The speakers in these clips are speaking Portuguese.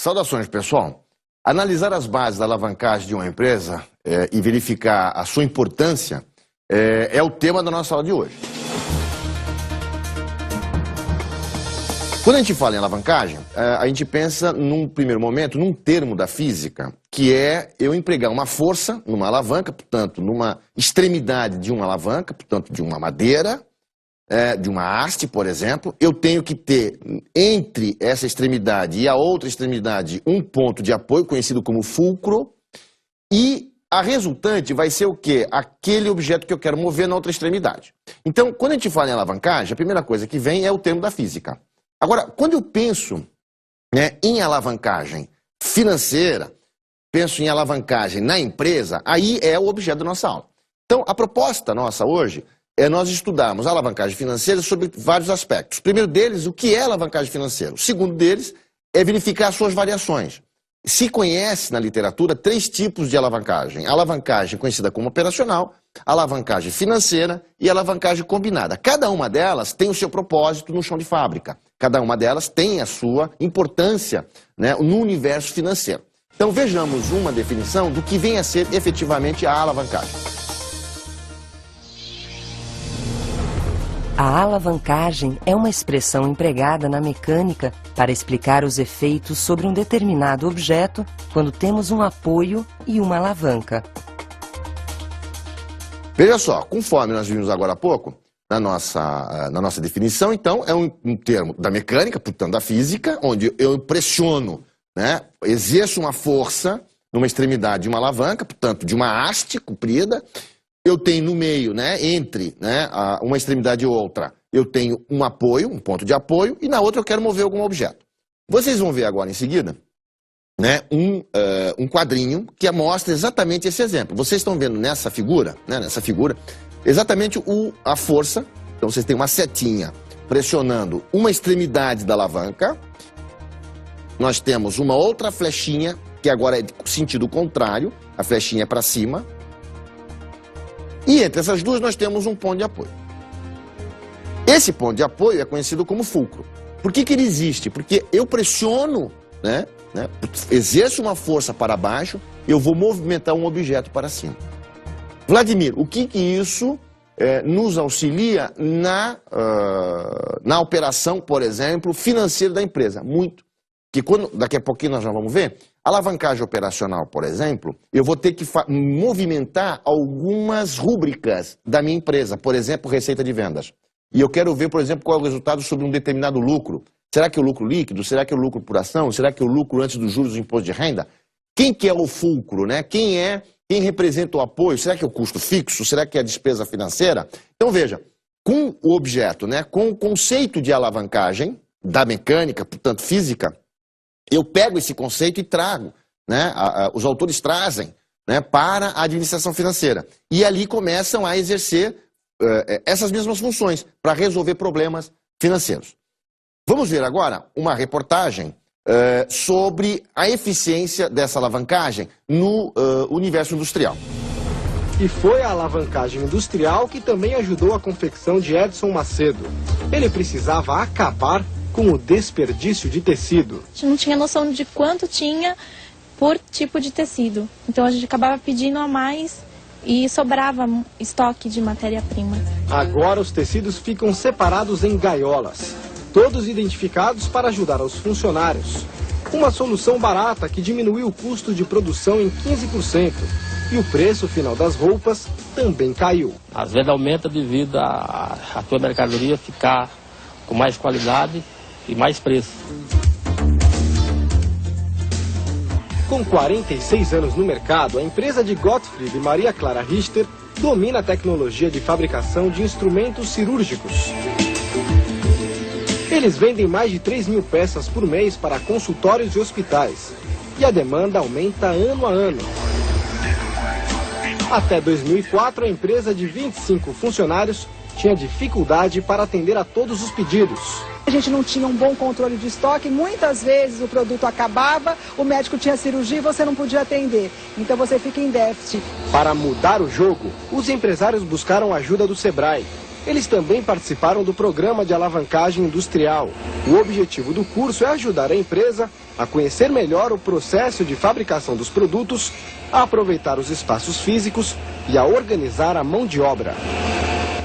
Saudações, pessoal. Analisar as bases da alavancagem de uma empresa e verificar a sua importância é o tema da nossa aula de hoje. Quando a gente fala em alavancagem, a gente pensa, num primeiro momento, num termo da física, que é eu empregar uma força numa alavanca, portanto, numa extremidade de uma alavanca, portanto, de uma madeira, de uma haste, por exemplo. Eu tenho que ter entre essa extremidade e a outra extremidade um ponto de apoio, conhecido como fulcro, e a resultante vai ser o quê? Aquele objeto que eu quero mover na outra extremidade. Então, quando a gente fala em alavancagem, a primeira coisa que vem é o termo da física. Agora, quando eu penso em alavancagem financeira, penso em alavancagem na empresa, aí é o objeto da nossa aula. Então, a proposta nossa hoje é nós estudarmos a alavancagem financeira sobre vários aspectos. O primeiro deles, o que é alavancagem financeira? O segundo deles é verificar as suas variações. Se conhece na literatura 3 tipos de alavancagem. A alavancagem conhecida como operacional, a alavancagem financeira e a alavancagem combinada. Cada uma delas tem o seu propósito no chão de fábrica. Cada uma delas tem a sua importância no universo financeiro. Então vejamos uma definição do que vem a ser efetivamente a alavancagem. A alavancagem é uma expressão empregada na mecânica para explicar os efeitos sobre um determinado objeto quando temos um apoio e uma alavanca. Veja só, conforme nós vimos agora há pouco, na nossa definição, então, é um termo da mecânica, portanto da física, onde eu pressiono, exerço uma força numa extremidade de uma alavanca, portanto de uma haste comprida. Eu tenho no meio, entre uma extremidade e outra, eu tenho um apoio, um ponto de apoio, e na outra eu quero mover algum objeto. Vocês vão ver agora em seguida um quadrinho que mostra exatamente esse exemplo. Vocês estão vendo nessa figura, exatamente a força. Então vocês têm uma setinha pressionando uma extremidade da alavanca. Nós temos uma outra flechinha, que agora é de sentido contrário, a flechinha é para cima. E entre essas duas nós temos um ponto de apoio. Esse ponto de apoio é conhecido como fulcro. Por que ele existe? Porque eu pressiono, exerço uma força para baixo, eu vou movimentar um objeto para cima. Vladimir, o que isso nos auxilia na operação, por exemplo, financeira da empresa? Muito. Porque daqui a pouquinho nós já vamos ver, a alavancagem operacional, por exemplo, eu vou ter que movimentar algumas rúbricas da minha empresa, por exemplo, receita de vendas. E eu quero ver, por exemplo, qual é o resultado sobre um determinado lucro. Será que é o lucro líquido? Será que é o lucro por ação? Será que é o lucro antes dos juros do imposto de renda? Quem que é o fulcro? Quem representa o apoio? Será que é o custo fixo? Será que é a despesa financeira? Então veja, com o objeto, com o conceito de alavancagem da mecânica, portanto física, eu pego esse conceito e trago, os autores trazem para a administração financeira. E ali começam a exercer essas mesmas funções para resolver problemas financeiros. Vamos ver agora uma reportagem sobre a eficiência dessa alavancagem no universo industrial. E foi a alavancagem industrial que também ajudou a confecção de Edson Macedo. Ele precisava acabar com o desperdício de tecido. A gente não tinha noção de quanto tinha por tipo de tecido. Então a gente acabava pedindo a mais e sobrava estoque de matéria-prima. Agora os tecidos ficam separados em gaiolas, todos identificados para ajudar os funcionários. Uma solução barata que diminuiu o custo de produção em 15%. E o preço final das roupas também caiu. As vendas aumentam devido a tua mercadoria ficar com mais qualidade e mais preço. Com 46 anos no mercado, a empresa de Gottfried e Maria Clara Richter domina a tecnologia de fabricação de instrumentos cirúrgicos. Eles vendem mais de 3.000 peças por mês para consultórios e hospitais. E a demanda aumenta ano a ano. Até 2004, a empresa de 25 funcionários tinha dificuldade para atender a todos os pedidos. A gente não tinha um bom controle de estoque, muitas vezes o produto acabava, o médico tinha cirurgia e você não podia atender. Então você fica em déficit. Para mudar o jogo, os empresários buscaram a ajuda do Sebrae. Eles também participaram do programa de alavancagem industrial. O objetivo do curso é ajudar a empresa a conhecer melhor o processo de fabricação dos produtos, a aproveitar os espaços físicos e a organizar a mão de obra.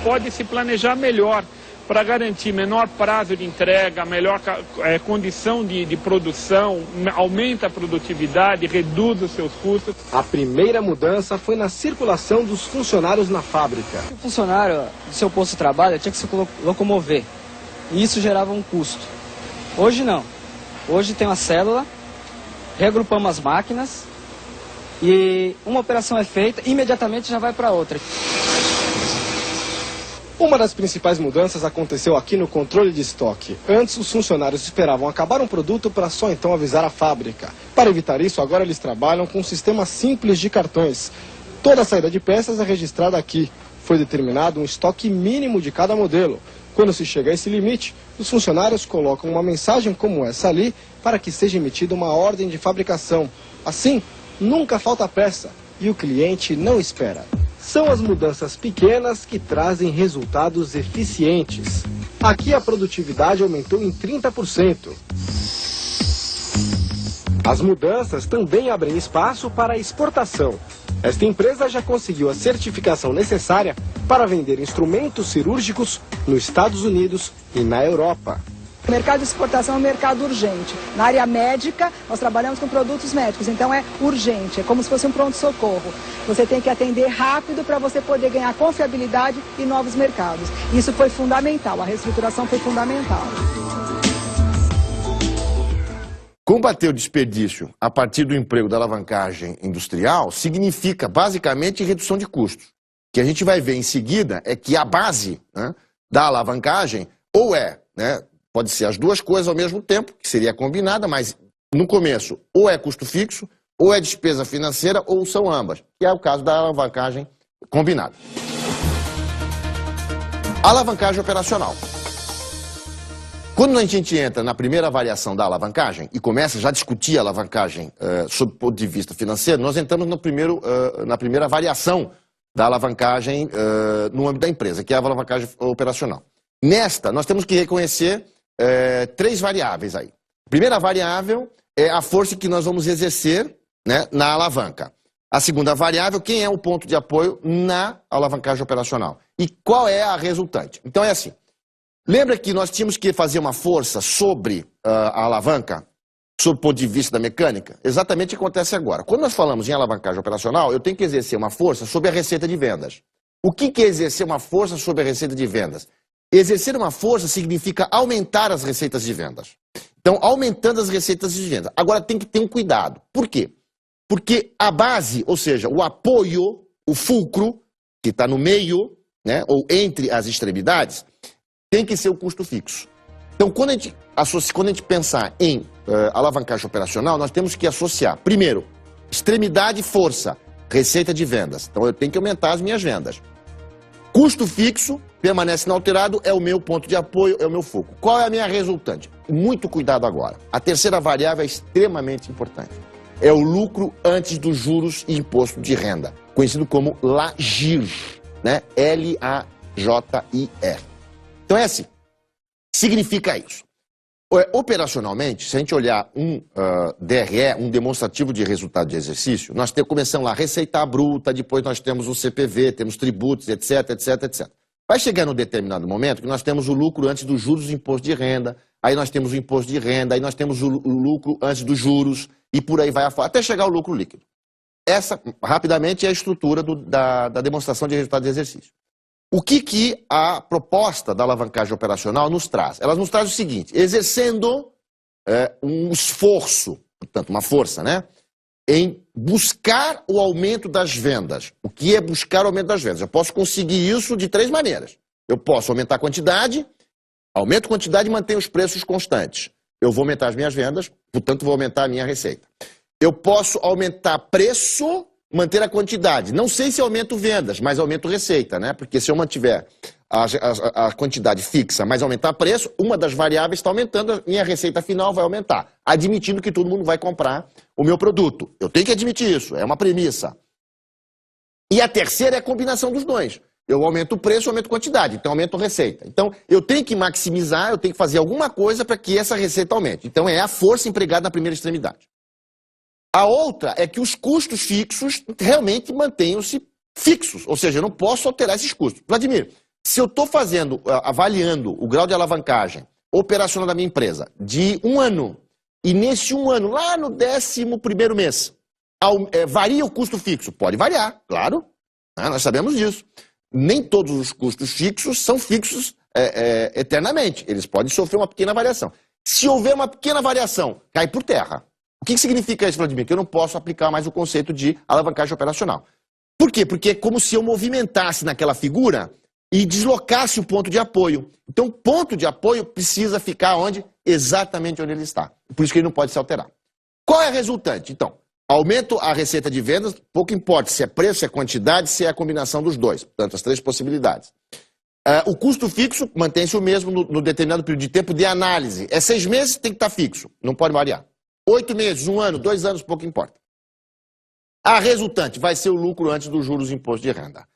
Pode se planejar melhor para garantir menor prazo de entrega, melhor condição de produção, aumenta a produtividade, reduz os seus custos. A primeira mudança foi na circulação dos funcionários na fábrica. O funcionário do seu posto de trabalho tinha que se locomover e isso gerava um custo. Hoje não. Hoje tem uma célula, reagrupamos as máquinas e uma operação é feita e imediatamente já vai para outra. Uma das principais mudanças aconteceu aqui no controle de estoque. Antes, os funcionários esperavam acabar um produto para só então avisar a fábrica. Para evitar isso, agora eles trabalham com um sistema simples de cartões. Toda a saída de peças é registrada aqui. Foi determinado um estoque mínimo de cada modelo. Quando se chega a esse limite, os funcionários colocam uma mensagem como essa ali para que seja emitida uma ordem de fabricação. Assim, nunca falta peça e o cliente não espera. São as mudanças pequenas que trazem resultados eficientes. Aqui a produtividade aumentou em 30%. As mudanças também abrem espaço para a exportação. Esta empresa já conseguiu a certificação necessária para vender instrumentos cirúrgicos nos Estados Unidos e na Europa. O mercado de exportação é um mercado urgente. Na área médica, nós trabalhamos com produtos médicos, então é urgente, é como se fosse um pronto-socorro. Você tem que atender rápido para você poder ganhar confiabilidade e novos mercados. Isso foi fundamental, a reestruturação foi fundamental. Combater o desperdício a partir do emprego da alavancagem industrial significa basicamente redução de custos. O que a gente vai ver em seguida é que a base, né, da alavancagem ou pode ser as duas coisas ao mesmo tempo, que seria combinada, mas no começo ou é custo fixo, ou é despesa financeira, ou são ambas, que é o caso da alavancagem combinada. Alavancagem operacional. Quando a gente entra na primeira variação da alavancagem e começa já a discutir a alavancagem sob o ponto de vista financeiro, nós entramos na primeira variação da alavancagem no âmbito da empresa, que é a alavancagem operacional. Nesta, nós temos que reconhecer três variáveis aí. A primeira variável é a força que nós vamos exercer, né, na alavanca. A segunda variável, quem é o ponto de apoio na alavancagem operacional. E qual é a resultante. Então é assim. Lembra que nós tínhamos que fazer uma força sobre a alavanca, sob o ponto de vista da mecânica? Exatamente o que acontece agora. Quando nós falamos em alavancagem operacional, eu tenho que exercer uma força sobre a receita de vendas. O que é exercer uma força sobre a receita de vendas? Exercer uma força significa aumentar as receitas de vendas. Então, aumentando as receitas de vendas. Agora, tem que ter um cuidado. Por quê? Porque a base, ou seja, o apoio, o fulcro, que está no meio, né, ou entre as extremidades, tem que ser o custo fixo. Então, quando a gente pensar em alavancagem operacional, nós temos que associar, primeiro, extremidade e força, receita de vendas. Então, eu tenho que aumentar as minhas vendas. Custo fixo, permanece inalterado, é o meu ponto de apoio, é o meu foco. Qual é a minha resultante? Muito cuidado agora. A terceira variável é extremamente importante. É o lucro antes dos juros e imposto de renda, conhecido como LAJIR, né? L-A-J-I-R. Então é assim, significa isso. Operacionalmente, se a gente olhar um DRE, um demonstrativo de resultado de exercício, nós começamos lá, receita bruta, depois nós temos o CPV, temos tributos, etc, etc, etc. Vai chegar num determinado momento que nós temos o lucro antes dos juros e imposto de renda, aí nós temos o imposto de renda, aí nós temos o lucro antes dos juros, e por aí vai afora, até chegar ao lucro líquido. Essa, rapidamente, é a estrutura da demonstração de resultado de exercício. O que a proposta da alavancagem operacional nos traz? Ela nos traz o seguinte, exercendo um esforço, portanto, uma força, né, em buscar o aumento das vendas. O que é buscar o aumento das vendas? Eu posso conseguir isso de três maneiras. Eu posso aumentar a quantidade, aumento a quantidade e mantenho os preços constantes. Eu vou aumentar as minhas vendas, portanto, vou aumentar a minha receita. Eu posso aumentar preço, manter a quantidade. Não sei se aumento vendas, mas aumento receita, né? Porque se eu mantiver a quantidade fixa, mas aumentar preço, uma das variáveis está aumentando, a minha receita final vai aumentar, admitindo que todo mundo vai comprar o meu produto. Eu tenho que admitir isso, é uma premissa. E a terceira é a combinação dos dois. Eu aumento o preço, eu aumento a quantidade, então eu aumento a receita. Então, eu tenho que maximizar, eu tenho que fazer alguma coisa para que essa receita aumente. Então, é a força empregada na primeira extremidade. A outra é que os custos fixos realmente mantenham-se fixos, ou seja, eu não posso alterar esses custos. Vladimir, se eu estou avaliando o grau de alavancagem operacional da minha empresa de 1 ano, e nesse 1 ano, lá no 11º mês, varia o custo fixo? Pode variar, claro, né? Nós sabemos disso. Nem todos os custos fixos são fixos eternamente, eles podem sofrer uma pequena variação. Se houver uma pequena variação, cai por terra. O que significa isso, Vladimir? Que eu não posso aplicar mais o conceito de alavancagem operacional. Por quê? Porque é como se eu movimentasse naquela figura e deslocasse o ponto de apoio. Então, o ponto de apoio precisa ficar onde? Exatamente onde ele está. Por isso que ele não pode se alterar. Qual é a resultante? Então, aumento a receita de vendas, pouco importa se é preço, se é quantidade, se é a combinação dos dois. Portanto, as 3 possibilidades. O custo fixo mantém-se o mesmo no determinado período de tempo de análise. É 6 meses, tem que estar fixo, não pode variar. 8 meses, 1 ano, 2 anos, pouco importa. A resultante vai ser o lucro antes dos juros e imposto de renda.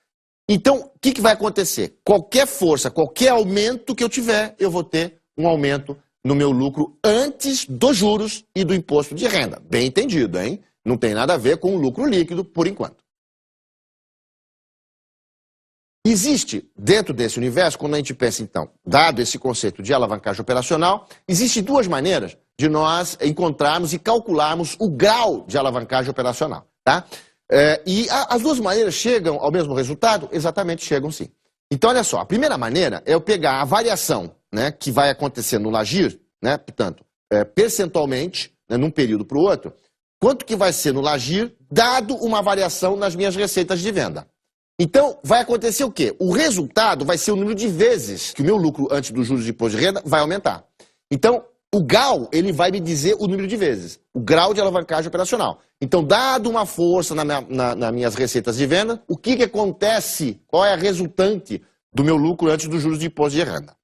Então, o que vai acontecer? Qualquer força, qualquer aumento que eu tiver, eu vou ter um aumento no meu lucro antes dos juros e do imposto de renda. Bem entendido, hein? Não tem nada a ver com o lucro líquido, por enquanto. Existe, dentro desse universo, quando a gente pensa, então, dado esse conceito de alavancagem operacional, existem 2 maneiras de nós encontrarmos e calcularmos o grau de alavancagem operacional, tá? E as 2 maneiras chegam ao mesmo resultado? Exatamente, chegam sim. Então, olha só, a primeira maneira é eu pegar a variação, né, que vai acontecer no LAGIR, né, portanto, percentualmente, né, num período para o outro, quanto que vai ser no LAGIR, dado uma variação nas minhas receitas de venda. Então, vai acontecer o quê? O resultado vai ser o número de vezes que o meu lucro antes dos juros de imposto de renda vai aumentar. Então, o GAU, ele vai me dizer o número de vezes, o grau de alavancagem operacional. Então, dado uma força nas minhas receitas de venda, o que acontece? Qual é a resultante do meu lucro antes dos juros de imposto de renda?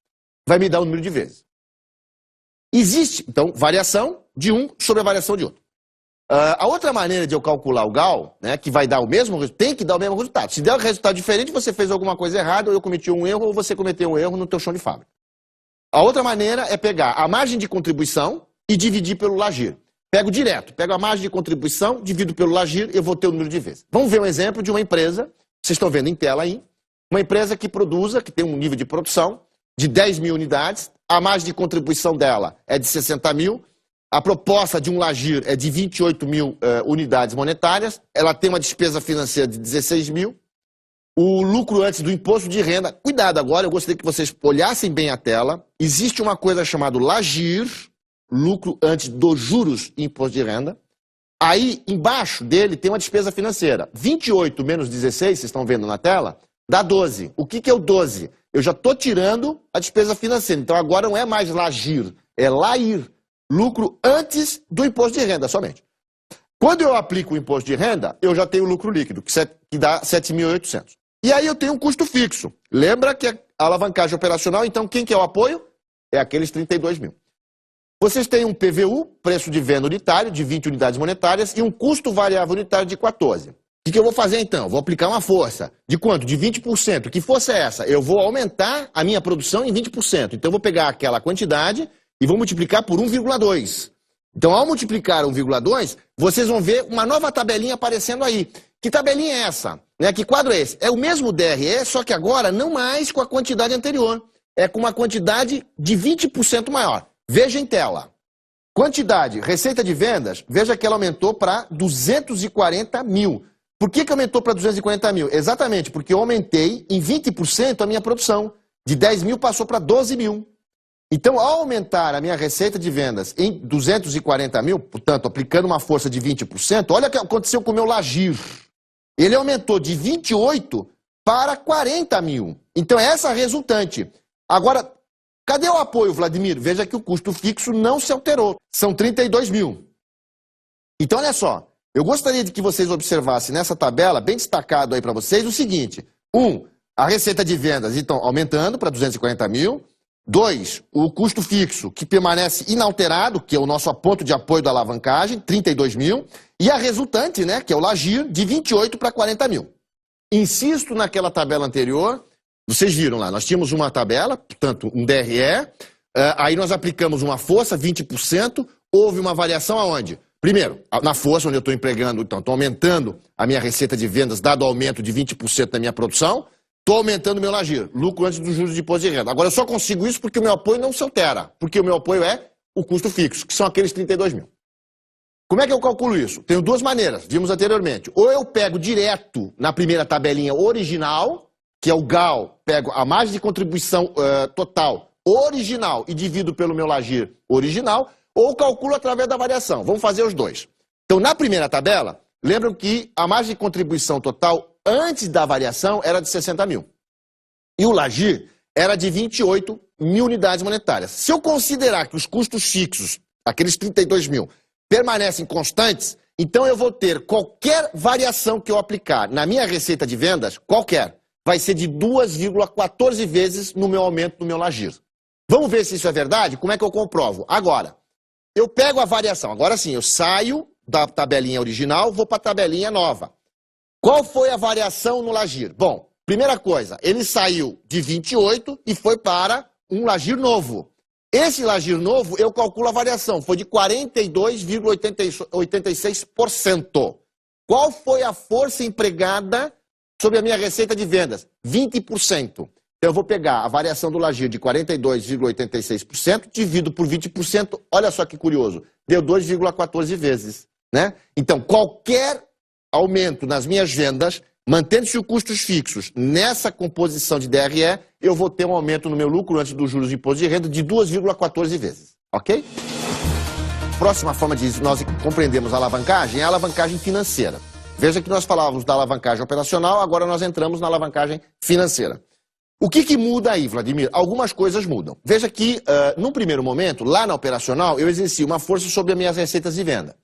Vai me dar o número de vezes. Existe, então, variação de um sobre a variação de outro. A outra maneira de eu calcular o GAU, né, que vai dar o mesmo, tem que dar o mesmo resultado. Se der um resultado diferente, você fez alguma coisa errada, ou eu cometi um erro, ou você cometeu um erro no teu chão de fábrica. A outra maneira é pegar a margem de contribuição e dividir pelo LAGIR. Pego direto, pego a margem de contribuição, divido pelo LAGIR, eu vou ter o número de vezes. Vamos ver um exemplo de uma empresa, vocês estão vendo em tela aí, uma empresa que produza, que tem um nível de produção de 10 mil unidades, a margem de contribuição dela é de 60 mil, a proposta de um LAGIR é de 28 mil unidades monetárias, ela tem uma despesa financeira de 16 mil, o lucro antes do imposto de renda, cuidado agora, eu gostaria que vocês olhassem bem a tela, existe uma coisa chamada LAGIR, lucro antes dos juros e imposto de renda, aí embaixo dele tem uma despesa financeira, 28 menos 16, vocês estão vendo na tela, dá 12. O que é o 12? Eu já estou tirando a despesa financeira, então agora não é mais LAGIR, é LAIR, lucro antes do imposto de renda somente. Quando eu aplico o imposto de renda, eu já tenho lucro líquido, que dá 7.800. E aí eu tenho um custo fixo. Lembra que a alavancagem operacional, então quem que é o apoio? É aqueles 32 mil. Vocês têm um PVU, preço de venda unitário, de 20 unidades monetárias, e um custo variável unitário de 14. O que eu vou fazer então? Vou aplicar uma força. De quanto? De 20%. Que força é essa? Eu vou aumentar a minha produção em 20%. Então eu vou pegar aquela quantidade e vou multiplicar por 1,2. Então, ao multiplicar 1,2, vocês vão ver uma nova tabelinha aparecendo aí. Que tabelinha é essa? Né? Que quadro é esse? É o mesmo DRE, só que agora não mais com a quantidade anterior. É com uma quantidade de 20% maior. Veja em tela. Quantidade, receita de vendas, veja que ela aumentou para 240 mil. Por que aumentou para 240 mil? Exatamente, porque eu aumentei em 20% a minha produção. De 10 mil passou para 12 mil. Então, ao aumentar a minha receita de vendas em 240 mil, portanto, aplicando uma força de 20%, olha o que aconteceu com o meu LAGIR. Ele aumentou de 28 para 40 mil. Então, é essa a resultante. Agora, cadê o apoio, Vladimir? Veja que o custo fixo não se alterou. São 32 mil. Então, olha só. Eu gostaria de que vocês observassem nessa tabela, bem destacado aí para vocês, o seguinte. 1, a receita de vendas, então, aumentando para 240 mil. 2, o custo fixo, que permanece inalterado, que é o nosso ponto de apoio da alavancagem, 32 mil. E a resultante, né, que é o LAGIR, de 28 para 40 mil. insisto naquela tabela anterior, vocês viram lá, nós tínhamos uma tabela, portanto, um DRE, aí nós aplicamos uma força, 20%, houve uma variação aonde? Primeiro, na força, onde eu estou empregando, então, estou aumentando a minha receita de vendas, dado o aumento de 20% da minha produção, estou aumentando o meu LAGIR, lucro antes dos juros de imposto de renda. Agora, eu só consigo isso porque o meu apoio não se altera, porque o meu apoio é o custo fixo, que são aqueles 32 mil. Como é que eu calculo isso? Tenho duas maneiras, vimos anteriormente. Ou eu pego direto na primeira tabelinha original, que é o GAL, pego a margem de contribuição total original e divido pelo meu LAGIR original, ou calculo através da variação. Vamos fazer os dois. Então, na primeira tabela, lembram que a margem de contribuição total antes da variação era de 60 mil. E o LAGIR era de 28 mil unidades monetárias. Se eu considerar que os custos fixos, aqueles 32 mil, permanecem constantes, então eu vou ter qualquer variação que eu aplicar na minha receita de vendas, qualquer, vai ser de 2,14 vezes no meu aumento do meu LAGIR. Vamos ver se isso é verdade? Como é que eu comprovo? Agora, eu pego a variação, agora sim, eu saio da tabelinha original, vou para a tabelinha nova. Qual foi a variação no LAGIR? Bom, primeira coisa, ele saiu de 28 e foi para um LAGIR novo. Esse LAGIR novo, eu calculo a variação, foi de 42,86%. Qual foi a força empregada sobre a minha receita de vendas? 20%. Então, eu vou pegar a variação do LAGIR de 42,86%, divido por 20%, olha só que curioso, deu 2,14 vezes, né? Então, qualquer aumento nas minhas vendas, mantendo-se os custos fixos nessa composição de DRE, eu vou ter um aumento no meu lucro antes dos juros de imposto de renda de 2,14 vezes, ok? Próxima forma de nós compreendermos a alavancagem é a alavancagem financeira. Veja que nós falávamos da alavancagem operacional, agora nós entramos na alavancagem financeira. O que muda aí, Vladimir? Algumas coisas mudam. Veja que, num primeiro momento, lá na operacional, eu exerci uma força sobre as minhas receitas de venda.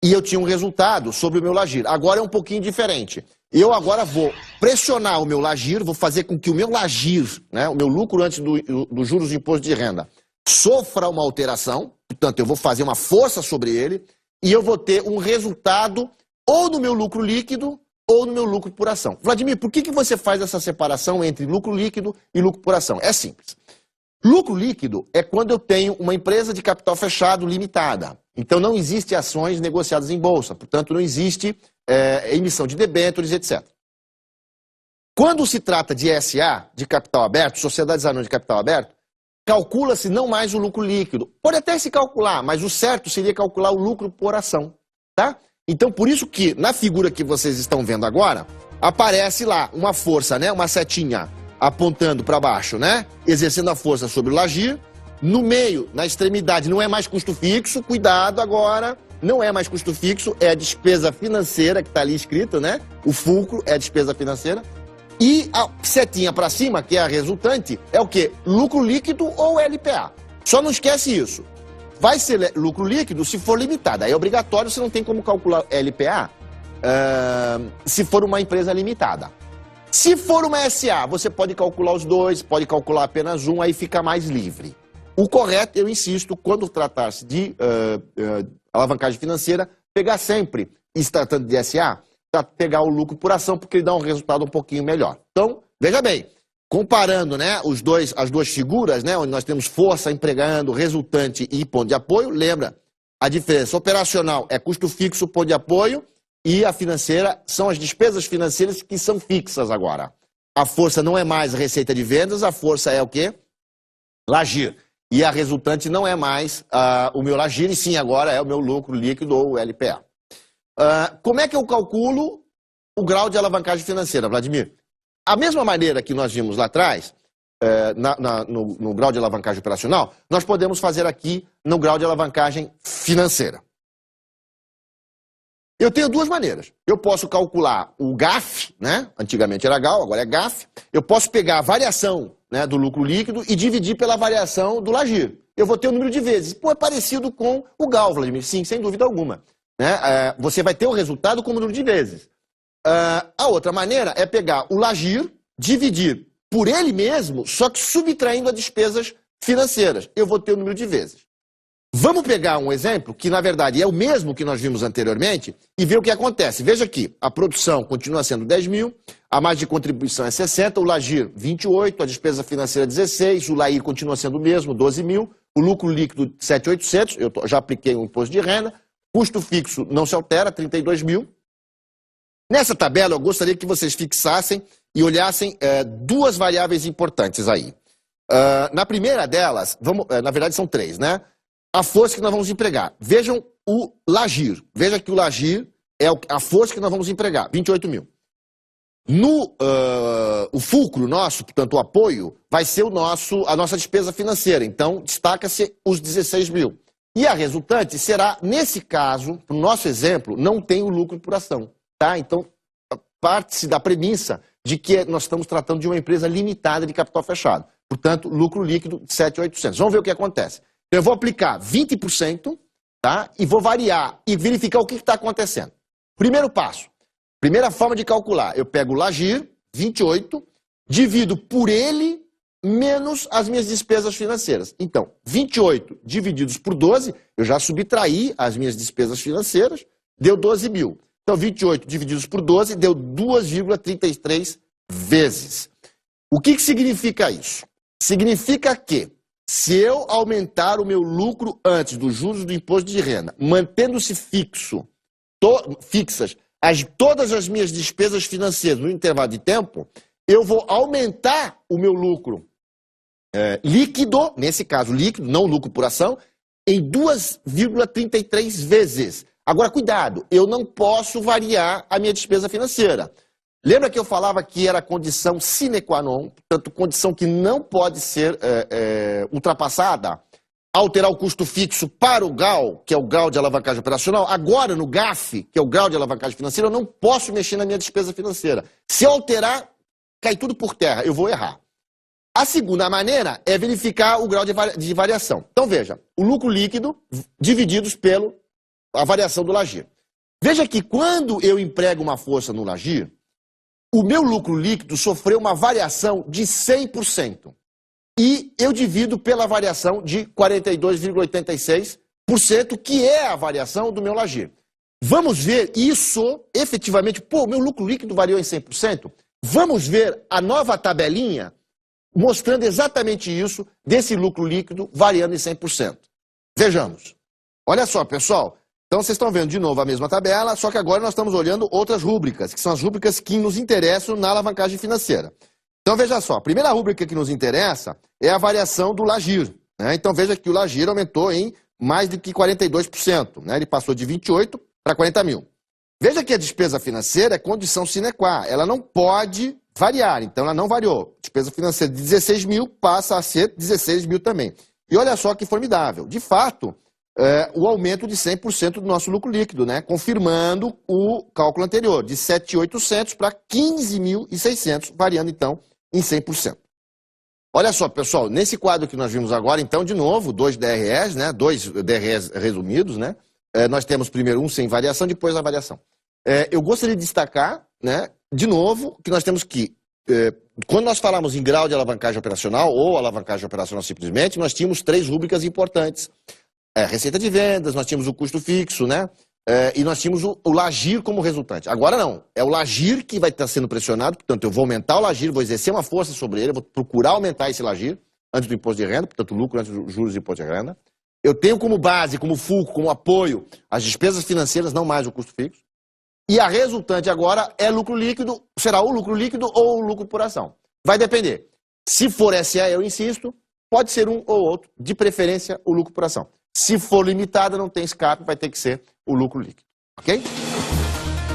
E eu tinha um resultado sobre o meu LAGIR. Agora é um pouquinho diferente. Eu agora vou pressionar o meu LAGIR, vou fazer com que o meu LAGIR, né, o meu lucro antes dos juros de imposto de renda, sofra uma alteração. Portanto, eu vou fazer uma força sobre ele e eu vou ter um resultado ou no meu lucro líquido ou no meu lucro por ação. Vladimir, por que você faz essa separação entre lucro líquido e lucro por ação? É simples. Lucro líquido é quando eu tenho uma empresa de capital fechado limitada. Então não existe ações negociadas em bolsa, portanto não existe emissão de debêntures, etc. Quando se trata de SA, de capital aberto, sociedades anônimas de capital aberto, calcula-se não mais o lucro líquido. Pode até se calcular, mas o certo seria calcular o lucro por ação, tá? Então, por isso que, na figura que vocês estão vendo agora, aparece lá uma força, né? Uma setinha apontando para baixo, né? Exercendo a força sobre o LAGIR. No meio, na extremidade, não é mais custo fixo. Cuidado agora, não é mais custo fixo, é a despesa financeira que está ali escrito, né? O fulcro é a despesa financeira. E a setinha para cima, que é a resultante, é o quê? Lucro líquido ou LPA. Só não esquece isso. Vai ser lucro líquido se for limitado. Aí é obrigatório, você não tem como calcular LPA se for uma empresa limitada. Se for uma SA, você pode calcular os dois, pode calcular apenas um, aí fica mais livre. O correto, eu insisto, quando tratar-se de alavancagem financeira, pegar sempre, e se tratando de SA, para pegar o lucro por ação, porque ele dá um resultado um pouquinho melhor. Então, veja bem, comparando, né, as duas figuras, né, onde nós temos força empregando, resultante e ponto de apoio, lembra, a diferença operacional é custo fixo, ponto de apoio, e a financeira são as despesas financeiras que são fixas agora. A força não é mais receita de vendas, a força é o quê? LAGIR. E a resultante não é mais o meu LAGIR, e sim agora é o meu lucro líquido ou LPA. Como é que eu calculo o grau de alavancagem financeira, Vladimir? A mesma maneira que nós vimos lá atrás, no grau de alavancagem operacional, nós podemos fazer aqui no grau de alavancagem financeira. Eu tenho duas maneiras. Eu posso calcular o GAF, né? Antigamente era GAL, agora é GAF. Eu posso pegar a variação, né, do lucro líquido e dividir pela variação do LAGIR. Eu vou ter o número de vezes. Pô, é parecido com o GAL, Vladimir. Sim, sem dúvida alguma. Né? Você vai ter o resultado com o número de vezes. A outra maneira é pegar o LAGIR, dividir por ele mesmo, só que subtraindo as despesas financeiras. Eu vou ter o número de vezes. Vamos pegar um exemplo que, na verdade, é o mesmo que nós vimos anteriormente e ver o que acontece. Veja aqui, a produção continua sendo 10 mil, a margem de contribuição é 60, o Lagir 28, a despesa financeira 16, o Lair continua sendo o mesmo, 12 mil, o lucro líquido 7.800, eu já apliquei o imposto de renda, custo fixo não se altera, 32 mil. Nessa tabela, eu gostaria que vocês fixassem e olhassem duas variáveis importantes aí. Na primeira delas, na verdade são três, né? A força que nós vamos empregar. Vejam o Lagir. Veja que o Lagir é a força que nós vamos empregar, 28 mil. O fulcro nosso, portanto o apoio, vai ser a nossa despesa financeira. Então, destaca-se os 16 mil. E a resultante será, nesse caso, no nosso exemplo, não tem o lucro por ação. Tá? Então, parte-se da premissa de que nós estamos tratando de uma empresa limitada de capital fechado. Portanto, lucro líquido de 7.800. Vamos ver o que acontece. Eu vou aplicar 20%, tá? E vou variar e verificar o que está acontecendo. Primeiro passo, primeira forma de calcular. Eu pego o Lagir, 28, divido por ele menos as minhas despesas financeiras. Então, 28 divididos por 12, eu já subtraí as minhas despesas financeiras, deu 12 mil. Então, 28 divididos por 12 deu 2,33 vezes. O que significa isso? Significa que, se eu aumentar o meu lucro antes dos juros do imposto de renda, mantendo-se fixas todas as minhas despesas financeiras no intervalo de tempo, eu vou aumentar o meu lucro líquido, nesse caso líquido, não lucro por ação, em 2,33 vezes. Agora, cuidado, eu não posso variar a minha despesa financeira. Lembra que eu falava que era condição sine qua non, portanto, condição que não pode ser ultrapassada, alterar o custo fixo para o GAL, que é o grau de alavancagem operacional. Agora, no GAF, que é o grau de alavancagem financeira, eu não posso mexer na minha despesa financeira. Se eu alterar, cai tudo por terra, eu vou errar. A segunda maneira é verificar o grau de variação. Então, veja, o lucro líquido divididos pela variação do Lagir. Veja que quando eu emprego uma força no Lagir, o meu lucro líquido sofreu uma variação de 100%. E eu divido pela variação de 42,86%, que é a variação do meu Lagir. Vamos ver isso efetivamente. Pô, meu lucro líquido variou em 100%. Vamos ver a nova tabelinha mostrando exatamente isso, desse lucro líquido variando em 100%. Vejamos. Olha só, pessoal. Então, vocês estão vendo de novo a mesma tabela, só que agora nós estamos olhando outras rúbricas, que são as rúbricas que nos interessam na alavancagem financeira. Então, veja só, a primeira rúbrica que nos interessa é a variação do Lagir. Né? Então, veja que o Lagir aumentou em mais do que 42%. Né? Ele passou de 28 para 40 mil. Veja que a despesa financeira é condição sine qua. Ela não pode variar, então ela não variou. Despesa financeira de 16 mil passa a ser 16 mil também. E olha só que formidável. De fato, o aumento de 100% do nosso lucro líquido, né? Confirmando o cálculo anterior, de 7.800 para 15.600, variando então em 100%. Olha só, pessoal, nesse quadro que nós vimos agora, então, de novo, dois DREs, né? Dois DREs resumidos, né? Nós temos primeiro um sem variação, depois a variação. Eu gostaria de destacar, né, de novo, que nós temos que, quando nós falamos em grau de alavancagem operacional, ou alavancagem operacional simplesmente, nós tínhamos três rúbricas importantes. Receita de vendas, nós tínhamos o custo fixo, né? E nós tínhamos o Lagir como resultante. Agora não, é o Lagir que vai estar sendo pressionado, portanto eu vou aumentar o Lagir, vou exercer uma força sobre ele, vou procurar aumentar esse Lagir antes do imposto de renda, portanto lucro antes dos juros do imposto de renda. Eu tenho como base, como fulcro, como apoio, as despesas financeiras, não mais o custo fixo. E a resultante agora é lucro líquido, será o lucro líquido ou o lucro por ação. Vai depender. Se for SA, eu insisto, pode ser um ou outro, de preferência o lucro por ação. Se for limitada, não tem escape, vai ter que ser o lucro líquido. Ok?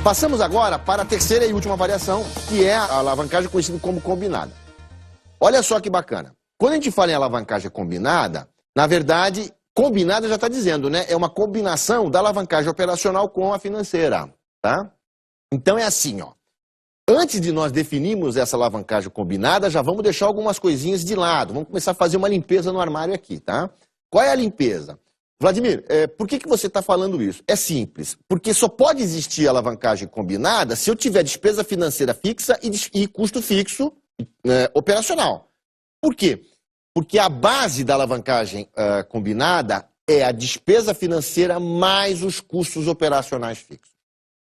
Passamos agora para a terceira e última variação, que é a alavancagem conhecida como combinada. Olha só que bacana. Quando a gente fala em alavancagem combinada, na verdade, combinada já está dizendo, né? É uma combinação da alavancagem operacional com a financeira. Tá? Então é assim, ó. Antes de nós definirmos essa alavancagem combinada, já vamos deixar algumas coisinhas de lado. Vamos começar a fazer uma limpeza no armário aqui, tá? Qual é a limpeza? Vladimir, por que você está falando isso? É simples, porque só pode existir alavancagem combinada se eu tiver despesa financeira fixa e custo fixo operacional. Por quê? Porque a base da alavancagem combinada é a despesa financeira mais os custos operacionais fixos.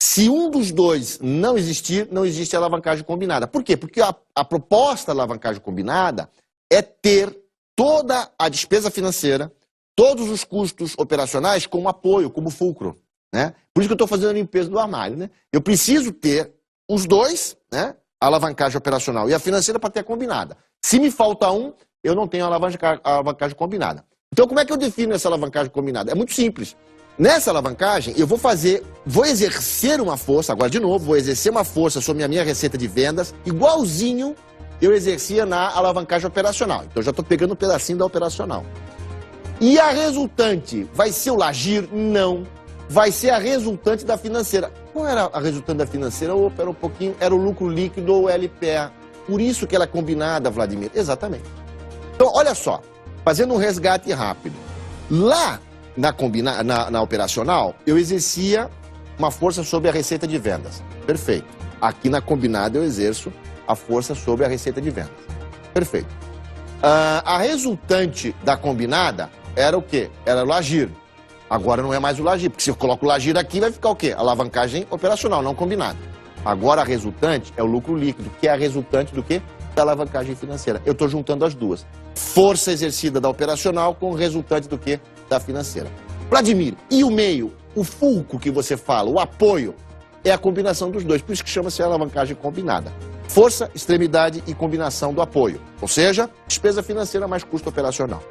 Se um dos dois não existir, não existe a alavancagem combinada. Por quê? Porque a proposta da alavancagem combinada é ter toda a despesa financeira, todos os custos operacionais como apoio, como fulcro, né? Por isso que eu estou fazendo a limpeza do armário, né? Eu preciso ter os dois, né? A alavancagem operacional e a financeira para ter a combinada. Se me falta um, eu não tenho a alavancagem combinada. Então, como é que eu defino essa alavancagem combinada? É muito simples. Nessa alavancagem, eu vou exercer uma força, agora de novo, vou exercer uma força sobre a minha receita de vendas, igualzinho eu exercia na alavancagem operacional. Então, eu já estou pegando um pedacinho da operacional. E a resultante vai ser o Lagir? Não. Vai ser a resultante da financeira. Qual era a resultante da financeira? Opa, era um pouquinho, era o lucro líquido ou LPA. Por isso que ela é combinada, Vladimir. Exatamente. Então, olha só, fazendo um resgate rápido. Lá na operacional, eu exercia uma força sobre a receita de vendas. Perfeito. Aqui na combinada eu exerço a força sobre a receita de vendas. Perfeito. A resultante da combinada era o quê? Era o Lagir. Agora não é mais o Lagir, porque se eu coloco o Lagir aqui, vai ficar o quê? Alavancagem operacional, não combinada. Agora a resultante é o lucro líquido, que é a resultante do quê? Da alavancagem financeira. Eu estou juntando as duas. Força exercida da operacional com o resultante do quê? Da financeira. Vladimir, e o meio? O fulcro que você fala, o apoio, é a combinação dos dois. Por isso que chama-se alavancagem combinada. Força, extremidade e combinação do apoio. Ou seja, despesa financeira mais custo operacional.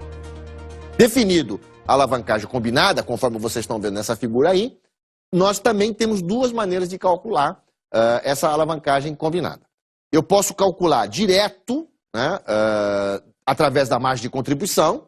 Definido a alavancagem combinada, conforme vocês estão vendo nessa figura aí, nós também temos duas maneiras de calcular essa alavancagem combinada. Eu posso calcular direto, né, através da margem de contribuição,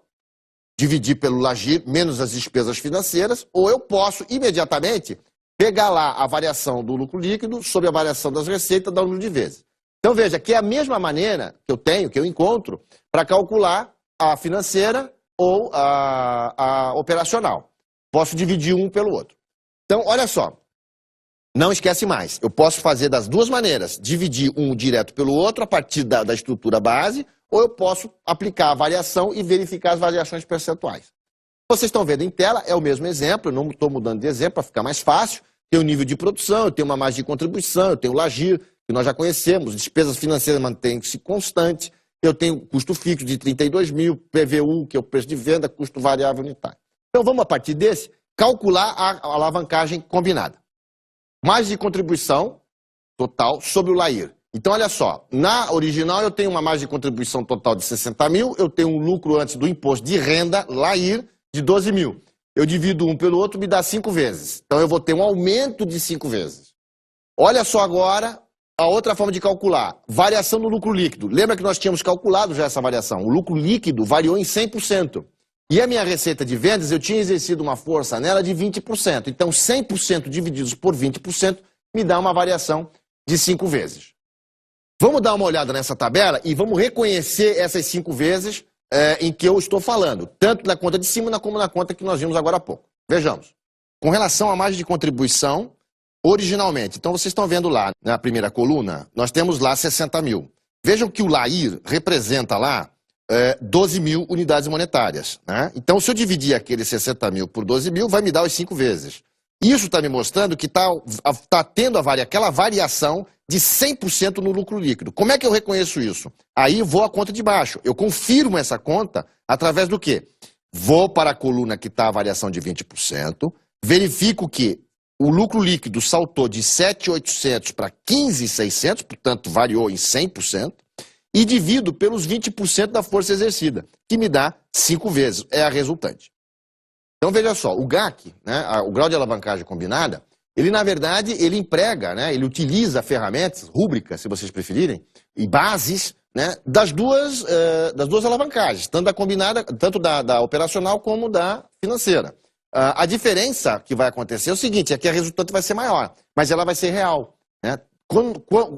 dividir pelo Lagir menos as despesas financeiras, ou eu posso imediatamente pegar lá a variação do lucro líquido sobre a variação das receitas, dar o número de vezes. Então veja que é a mesma maneira que eu encontro para calcular a financeira ou a operacional. Posso dividir um pelo outro. Então, olha só. Não esquece mais, eu posso fazer das duas maneiras, dividir um direto pelo outro a partir da estrutura base, ou eu posso aplicar a variação e verificar as variações percentuais. Vocês estão vendo em tela, é o mesmo exemplo, eu não estou mudando de exemplo para ficar mais fácil. Tem o nível de produção, eu tenho uma margem de contribuição, eu tenho o Lagir, que nós já conhecemos, despesas financeiras mantêm-se constantes, eu tenho custo fixo de 32 mil, PVU, que é o preço de venda, custo variável unitário. Então vamos, a partir desse, calcular a alavancagem combinada. Margem de contribuição total sobre o Lagir. Então, olha só, na original eu tenho uma margem de contribuição total de 60 mil, eu tenho um lucro antes do imposto de renda, Lagir, de 12 mil. Eu divido um pelo outro, me dá 5 vezes. Então, eu vou ter um aumento de 5 vezes. Olha só agora a outra forma de calcular. Variação do lucro líquido. Lembra que nós tínhamos calculado já essa variação? O lucro líquido variou em 100%. E a minha receita de vendas, eu tinha exercido uma força nela de 20%. Então, 100% divididos por 20% me dá uma variação de 5 vezes. Vamos dar uma olhada nessa tabela e vamos reconhecer essas 5 vezes em que eu estou falando. Tanto na conta de cima como na conta que nós vimos agora há pouco. Vejamos. Com relação à margem de contribuição, originalmente, então vocês estão vendo lá na primeira coluna, nós temos lá 60 mil. Vejam que o Lagir representa lá 12 mil unidades monetárias, né? Então, se eu dividir aqueles 60 mil por 12 mil, vai me dar os 5 vezes. Isso está me mostrando que está tendo aquela variação de 100% no lucro líquido. Como é que eu reconheço isso? Aí vou à conta de baixo. Eu confirmo essa conta através do quê? Vou para a coluna que está a variação de 20%, verifico que o lucro líquido saltou de 7.800 para 15.600, portanto, variou em 100%, e divido pelos 20% da força exercida, que me dá 5 vezes, é a resultante. Então, veja só, o GAC, né, o grau de alavancagem combinada, ele, na verdade, ele emprega, né, ele utiliza ferramentas, rúbricas, se vocês preferirem, e bases, né, das duas alavancagens, tanto da combinada, tanto da operacional como da financeira. A diferença que vai acontecer é o seguinte, é que a resultante vai ser maior, mas ela vai ser real, né?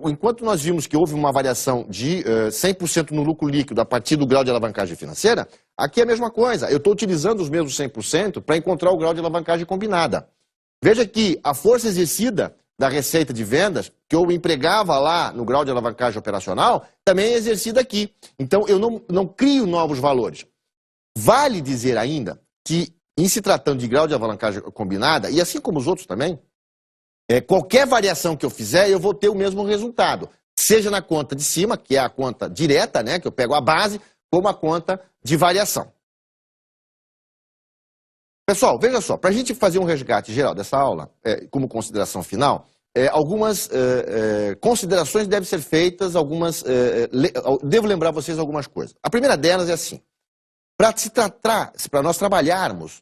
Enquanto nós vimos que houve uma variação de 100% no lucro líquido a partir do grau de alavancagem financeira, aqui é a mesma coisa. Eu estou utilizando os mesmos 100% para encontrar o grau de alavancagem combinada. Veja que a força exercida da receita de vendas, que eu empregava lá no grau de alavancagem operacional, também é exercida aqui. Então, eu não crio novos valores. Vale dizer ainda que em se tratando de grau de alavancagem combinada, e assim como os outros também, qualquer variação que eu fizer, eu vou ter o mesmo resultado. Seja na conta de cima, que é a conta direta, né, que eu pego a base, como a conta de variação. Pessoal, veja só, para a gente fazer um resgate geral dessa aula, como consideração final, algumas considerações devem ser feitas, devo lembrar vocês algumas coisas. A primeira delas é assim, para nós trabalharmos,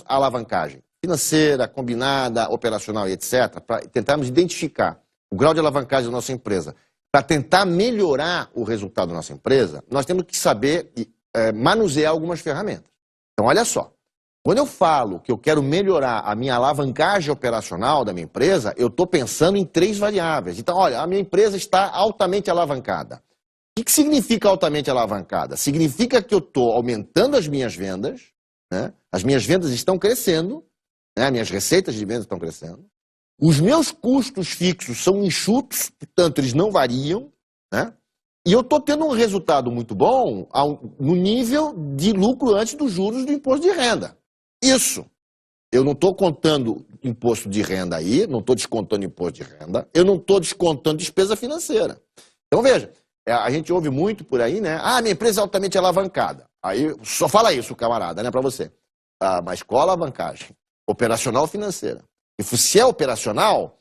a alavancagem financeira, combinada, operacional e etc., para tentarmos identificar o grau de alavancagem da nossa empresa, para tentar melhorar o resultado da nossa empresa, nós temos que saber manusear algumas ferramentas. Então, olha só. Quando eu falo que eu quero melhorar a minha alavancagem operacional da minha empresa, eu estou pensando em 3 variáveis. Então, olha, a minha empresa está altamente alavancada. O que significa altamente alavancada? Significa que eu estou aumentando as minhas vendas, né? As minhas vendas estão crescendo, né? Minhas receitas de vendas estão crescendo. Os meus custos fixos são enxutos, portanto, eles não variam, né? E eu estou tendo um resultado muito bom no nível de lucro antes dos juros do imposto de renda. Isso. Eu não estou contando imposto de renda aí, não estou descontando imposto de renda, eu não estou descontando despesa financeira. Então, veja, a gente ouve muito por aí, né? Ah, minha empresa é altamente alavancada. Aí, só fala isso, camarada, né, para você. Mas qual a alavancagem? Operacional ou financeira? E se é operacional,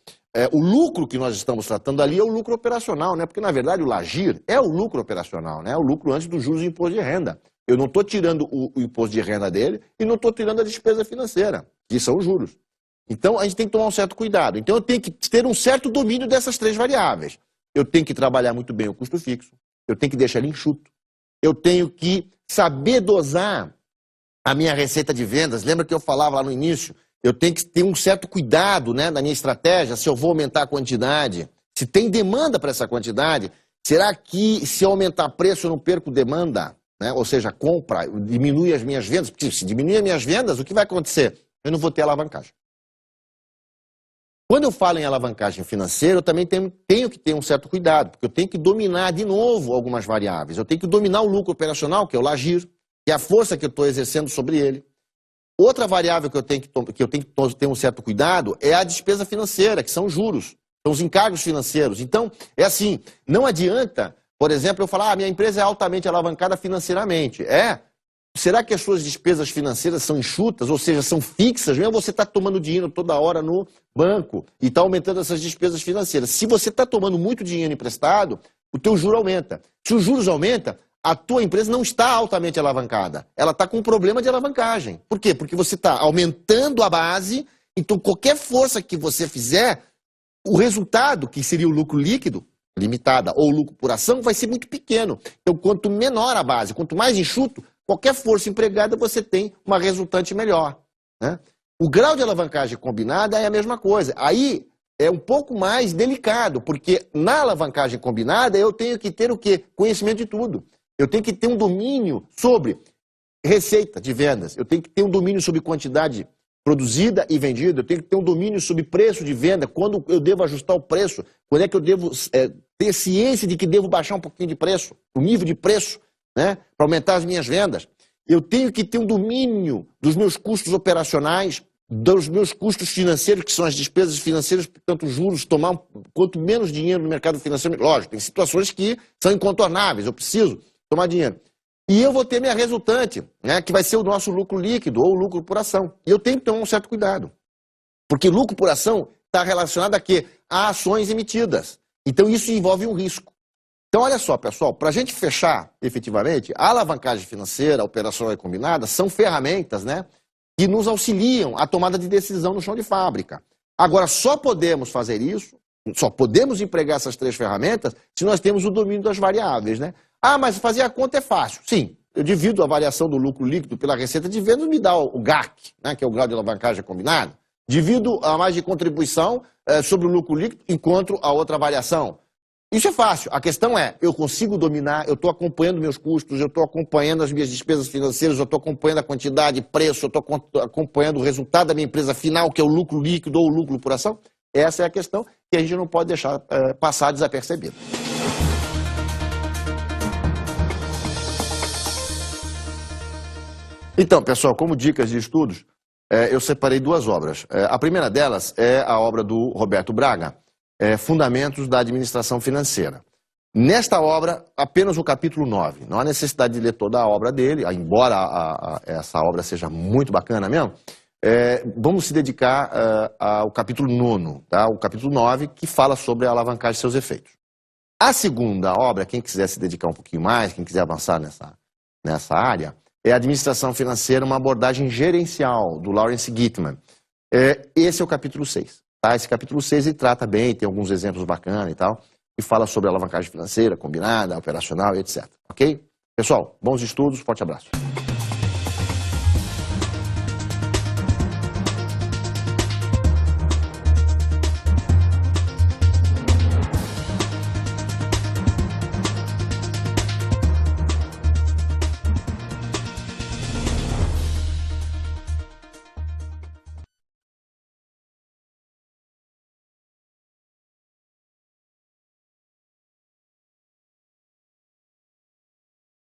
o lucro que nós estamos tratando ali é o lucro operacional, né? Porque, na verdade, o LAGIR é o lucro operacional, né? É o lucro antes dos juros do imposto de renda. Eu não estou tirando o imposto de renda dele e não estou tirando a despesa financeira, que são os juros. Então, a gente tem que tomar um certo cuidado. Então, eu tenho que ter um certo domínio dessas 3 variáveis. Eu tenho que trabalhar muito bem o custo fixo, eu tenho que deixar ele enxuto, eu tenho que saber dosar a minha receita de vendas. Lembra que eu falava lá no início? Eu tenho que ter um certo cuidado, né, na minha estratégia, se eu vou aumentar a quantidade, se tem demanda para essa quantidade. Será que se eu aumentar preço eu não perco demanda? Né? Ou seja, compra, diminui as minhas vendas. Porque se diminuir as minhas vendas, o que vai acontecer? Eu não vou ter alavancagem. Quando eu falo em alavancagem financeira, eu também tenho que ter um certo cuidado, porque eu tenho que dominar de novo algumas variáveis. Eu tenho que dominar o lucro operacional, que é o LAGIR, que é a força que eu estou exercendo sobre ele. Outra variável que eu tenho que ter um certo cuidado é a despesa financeira, que são os juros, são os encargos financeiros. Então, é assim, não adianta, por exemplo, eu falar, minha empresa é altamente alavancada financeiramente. Será que as suas despesas financeiras são enxutas, ou seja, são fixas? Mesmo você está tomando dinheiro toda hora no banco e está aumentando essas despesas financeiras. Se você está tomando muito dinheiro emprestado, o teu juro aumenta. Se os juros aumentam, a tua empresa não está altamente alavancada. Ela está com um problema de alavancagem. Por quê? Porque você está aumentando a base, então qualquer força que você fizer, o resultado, que seria o lucro líquido, limitada, ou lucro por ação, vai ser muito pequeno. Então, quanto menor a base, quanto mais enxuto, qualquer força empregada, você tem uma resultante melhor. Né? O grau de alavancagem combinada é a mesma coisa. Aí é um pouco mais delicado, porque na alavancagem combinada eu tenho que ter o quê? Conhecimento de tudo. Eu tenho que ter um domínio sobre receita de vendas, eu tenho que ter um domínio sobre quantidade produzida e vendida, eu tenho que ter um domínio sobre preço de venda, quando eu devo ajustar o preço, quando é que eu devo ter ciência de que devo baixar um pouquinho de preço, o nível de preço, né, para aumentar as minhas vendas. Eu tenho que ter um domínio dos meus custos operacionais, dos meus custos financeiros, que são as despesas financeiras, portanto, os juros, tomar quanto menos dinheiro no mercado financeiro. Lógico, tem situações que são incontornáveis, eu preciso tomar dinheiro. E eu vou ter minha resultante, né, que vai ser o nosso lucro líquido ou lucro por ação. E eu tenho que ter um certo cuidado. Porque lucro por ação está relacionado a quê? A ações emitidas. Então isso envolve um risco. Então olha só, pessoal, para a gente fechar efetivamente, a alavancagem financeira, a operacional e combinada, são ferramentas, né, que nos auxiliam à tomada de decisão no chão de fábrica. Agora, só podemos fazer isso, só podemos empregar essas 3 ferramentas se nós temos o domínio das variáveis, né? Mas fazer a conta é fácil. Sim, eu divido a variação do lucro líquido pela receita de vendas, me dá o GAC, né, que é o grau de alavancagem combinado. Divido a margem de contribuição sobre o lucro líquido, encontro a outra variação. Isso é fácil. A questão é, eu consigo dominar, eu estou acompanhando meus custos, eu estou acompanhando as minhas despesas financeiras, eu estou acompanhando a quantidade, preço, eu estou acompanhando o resultado da minha empresa final, que é o lucro líquido ou o lucro por ação. Essa é a questão que a gente não pode deixar passar desapercebida. Então, pessoal, como dicas de estudos, eu separei duas obras. A primeira delas é a obra do Roberto Braga, Fundamentos da Administração Financeira. Nesta obra, apenas o capítulo 9. Não há necessidade de ler toda a obra dele, embora essa obra seja muito bacana mesmo. Vamos se dedicar ao capítulo 9, tá? O capítulo 9, que fala sobre a alavancagem e seus efeitos. A segunda obra, quem quiser se dedicar um pouquinho mais, quem quiser avançar nessa área, é a Administração Financeira, uma abordagem gerencial, do Lawrence Gitman. Esse é o capítulo 6. Tá? Esse capítulo 6 ele trata bem, tem alguns exemplos bacanas e tal, e fala sobre a alavancagem financeira, combinada, operacional e etc. Ok? Pessoal, bons estudos, forte abraço.